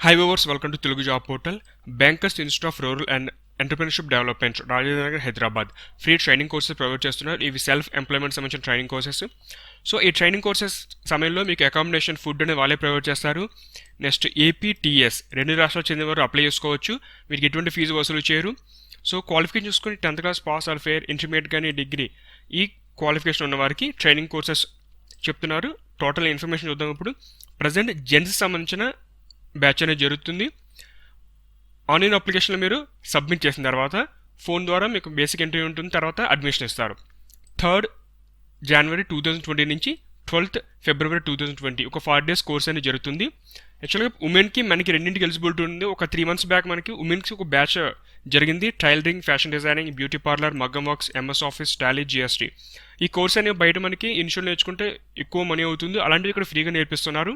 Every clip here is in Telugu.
Hi viewers, welcome to Telugu Job Portal. Bankers Institute of Rural and Entrepreneurship Development, Rajendranagar Hyderabad free training courses provide చేస్తున్నారు. ఇవి సెల్ఫ్ ఎంప్లాయ్మెంట్ సంబంధించిన ట్రైనింగ్ కోర్సెస్. సో ఈ ట్రైనింగ్ కోర్సెస్ సమయంలో మీకు అకామిడేషన్, ఫుడ్ అనేది వాళ్ళే ప్రొవైడ్ చేస్తారు. నెక్స్ట్ ఏపీటీఎస్ 2 రాష్ట్రాలకు చెందిన వారు అప్లై చేసుకోవచ్చు. వీరికి ఎటువంటి ఫీజు వసూలు చేయరు. సో క్వాలిఫికేషన్ చూసుకుని 10th class pass or fair, intermediate కానీ డిగ్రీ ఈ క్వాలిఫికేషన్ ఉన్న వారికి ట్రైనింగ్ కోర్సెస్ చెప్తున్నారు. టోటల్ ఇన్ఫర్మేషన్ చూద్దాం. ఇప్పుడు ప్రజెంట్ జెంట్స్ సంబంధించిన బ్యాచ్ అనేది జరుగుతుంది. ఆన్లైన్ అప్లికేషన్లో మీరు సబ్మిట్ చేసిన తర్వాత ఫోన్ ద్వారా మీకు బేసిక్ ఎంట్రీ ఉంటుంది. తర్వాత అడ్మిషన్ ఇస్తారు. 3rd January 2020 నుంచి 12th February 2020 ఒక 4 days కోర్స్ అనేది జరుగుతుంది. యాక్చువల్గా ఉమెన్కి మనకి రెండింటికి ఎలిజిబిలిటీ ఉంది. ఒక 3 months బ్యాక్ మనకి ఉమెన్కి ఒక బ్యాచ్ జరిగింది. Tailoring, fashion designing, beauty parlour, మగ్గం works, MS Office, Tally, GST. ఈ కోర్స్ అనేవి బయట మనకి ఇన్స్టిట్యూట్ నేర్చుకుంటే ఎక్కువ మనీ అవుతుంది. అలాంటివి ఇక్కడ ఫ్రీగా నేర్పిస్తున్నారు.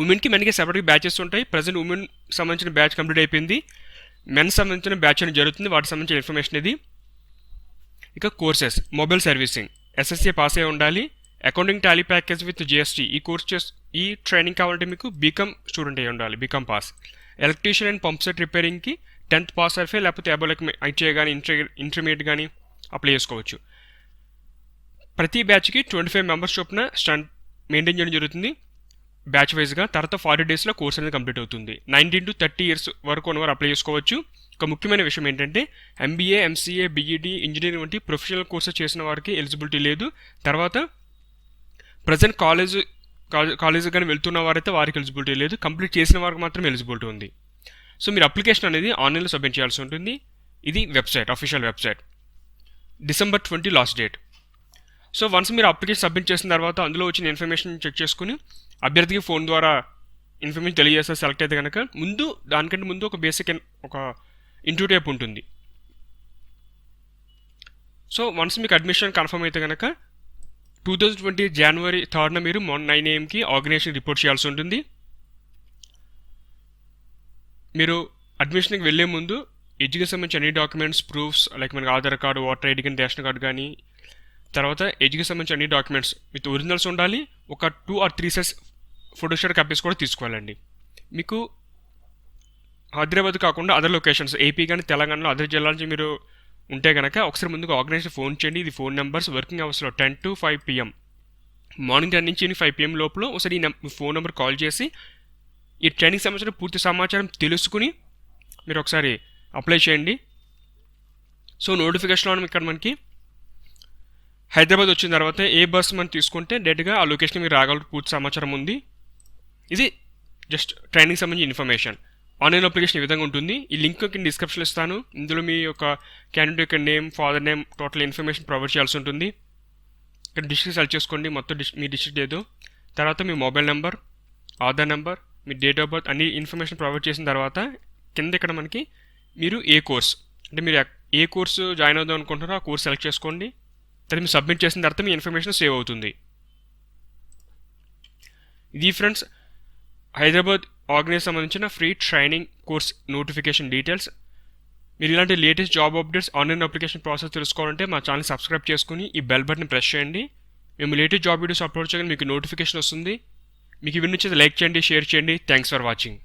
ఉమెన్కి మనకి సెపరేట్ బ్యాచెస్ ఉంటాయి. ప్రజెంట్ ఉమెన్ సంబంధించిన బ్యాచ్ కంప్లీట్ అయిపోయింది. మెన్స్ సంబంధించిన బ్యాచ్ అనేది జరుగుతుంది. వాటికి సంబంధించిన ఇన్ఫర్మేషన్ ఇది. ఇక courses, mobile servicing, SSC pass అయి ఉండాలి. Accounting, Tally package with GST ఈ ట్రైనింగ్ కావాలంటే మీకు బీకామ్ స్టూడెంట్ అయి ఉండాలి, BCom pass. Electrician and pump set రిపేరింగ్కి 10th పాస్ ఆర్ ఫెయిల్, లేకపోతే అబోలక్ ఐటీఐ కానీ ఇంటర్మీడియట్ కానీ అప్లై చేసుకోవచ్చు. ప్రతి బ్యాచ్కి 25 members చొప్పున స్టంట్ మెయింటైన్ చేయడం జరుగుతుంది బ్యాచ్ వైజ్గా. తర్వాత 40 daysలో కోర్స్ అనేది కంప్లీట్ అవుతుంది. 19 to 30 years వరకు ఉన్నవారు అప్లై చేసుకోవచ్చు. ఒక ముఖ్యమైన విషయం ఏంటంటే ఎంబీఏ, ఎంసీఏ, బీఈడీ, ఇంజనీరింగ్ వంటి ప్రొఫెషనల్ కోర్సెస్ చేసిన వారికి ఎలిజిబిలిటీ లేదు. తర్వాత ప్రజెంట్ కాలేజ్ కానీ వెళ్తున్న వారైతే వారికి ఎలిజిబిలిటీ లేదు. కంప్లీట్ చేసిన వారికి మాత్రం ఎలిజిబిలిటీ ఉంది. సో మీరు అప్లికేషన్ అనేది ఆన్లైన్లో సబ్మిట్ చేయాల్సి ఉంటుంది. ఇది website, official website. December 20 last date. So once మీరు అప్లికేషన్ సబ్మిట్ చేసిన తర్వాత అందులో వచ్చిన ఇన్ఫర్మేషన్ చెక్ చేసుకుని అభ్యర్థికి ఫోన్ ద్వారా ఇన్ఫర్మేషన్ తెలియజేస్తే సెలెక్ట్ అయితే కనుక దానికంటే ముందు ఒక బేసిక్ ఒక ఇంటర్వ్యూ టైప్ ఉంటుంది. సో వన్స్ మీకు అడ్మిషన్ కన్ఫర్మ్ అయితే కనుక 2020 January 3rd మీరు మార్నింగ్ 9 AM ఆర్గనైజేషన్ రిపోర్ట్ చేయాల్సి ఉంటుంది. మీరు అడ్మిషన్కి వెళ్ళే ముందు ఎడ్యుకేషన్ సంబంధించి అన్ని డాక్యుమెంట్స్, ప్రూఫ్స్ లైక్ మనకి ఆధార్ కార్డు, ఓటర్ ఐడి కానీ, రేషన్ కార్డు కానీ, తర్వాత ఎడ్యుకేషన్ సంబంధించి అన్ని డాక్యుమెంట్స్ విత్ ఒరిజినల్స్ ఉండాలి. ఒక 2 or 3 sets ఫోటోస్టాట్ కాపీస్ కూడా తీసుకోవాలండి. మీకు హైదరాబాద్ కాకుండా అదర్ లొకేషన్స్, ఏపీ కానీ తెలంగాణలో అదర్ జిల్లాల నుంచి మీరు ఉంటే కనుక ఒకసారి ముందుగా ఆర్గనైజేషన్ ఫోన్ చేయండి. ఇది ఫోన్ నెంబర్స్. వర్కింగ్ అవర్స్లో 10 to 5 PM, మార్నింగ్ 10 నుంచి 5 PM లోపల ఒకసారి ఈ ఫోన్ నెంబర్ కాల్ చేసి ఈ ట్రైనింగ్ సంబంధించిన పూర్తి సమాచారం తెలుసుకుని మీరు ఒకసారి అప్లై చేయండి. సో నోటిఫికేషన్లో ఇక్కడ మనకి హైదరాబాద్ వచ్చిన తర్వాత ఏ బస్ మనం తీసుకుంటే డైరెక్ట్గా ఆ లొకేషన్ మీరు రాగల పూర్తి సమాచారం ఉంది. ఇది జస్ట్ ట్రైనింగ్ సంబంధించిన ఇన్ఫర్మేషన్. ఆన్లైన్ అప్లికేషన్ ఈ విధంగా ఉంటుంది. ఈ లింక్ కింద డిస్క్రిప్షన్లో ఇస్తాను. ఇందులో మీ యొక్క క్యాండిడేట్ యొక్క name, father name, total information provide చేయాల్సి ఉంటుంది. ఇక్కడ డిస్ట్రిక్ట్ సెలెక్ట్ చేసుకోండి, మొత్తం మీ డిస్ట్రిక్ట్ ఏదో. తర్వాత మీ మొబైల్ నెంబర్, ఆధార్ నెంబర్, మీ డేట్ ఆఫ్ బర్త్ అన్ని ఇన్ఫర్మేషన్ ప్రొవైడ్ చేసిన తర్వాత కింద ఇక్కడ మనకి మీరు ఏ కోర్స్ అంటే మీరు ఏ కోర్సు జాయిన్ అవుదాం అనుకుంటున్నారో ఆ కోర్స్ సెలెక్ట్ చేసుకోండి. తర్వాత మీరు సబ్మిట్ చేసిన తర్వాత మీ ఇన్ఫర్మేషన్ సేవ్ అవుతుంది. ఇది ఫ్రెండ్స్ హైదరాబాద్ ఆర్గనైజ్ సంబంధించిన free training course notification details. మీరు ఇలాంటి latest job updates, online application process తెలుసుకోవాలంటే మా ఛానల్ సబ్స్క్రైబ్ చేసుకుని ఈ బెల్ బటన్ ప్రెస్ చేయండి. మేము లేటెస్ట్ జాబ్ వీడియోస్ అప్లోడ్ చేయగానే మీకు నోటిఫికేషన్ వస్తుంది. మీకు ఇవి నుంచి లైక్ చేయండి, షేర్ చేయండి. Thanks for watching.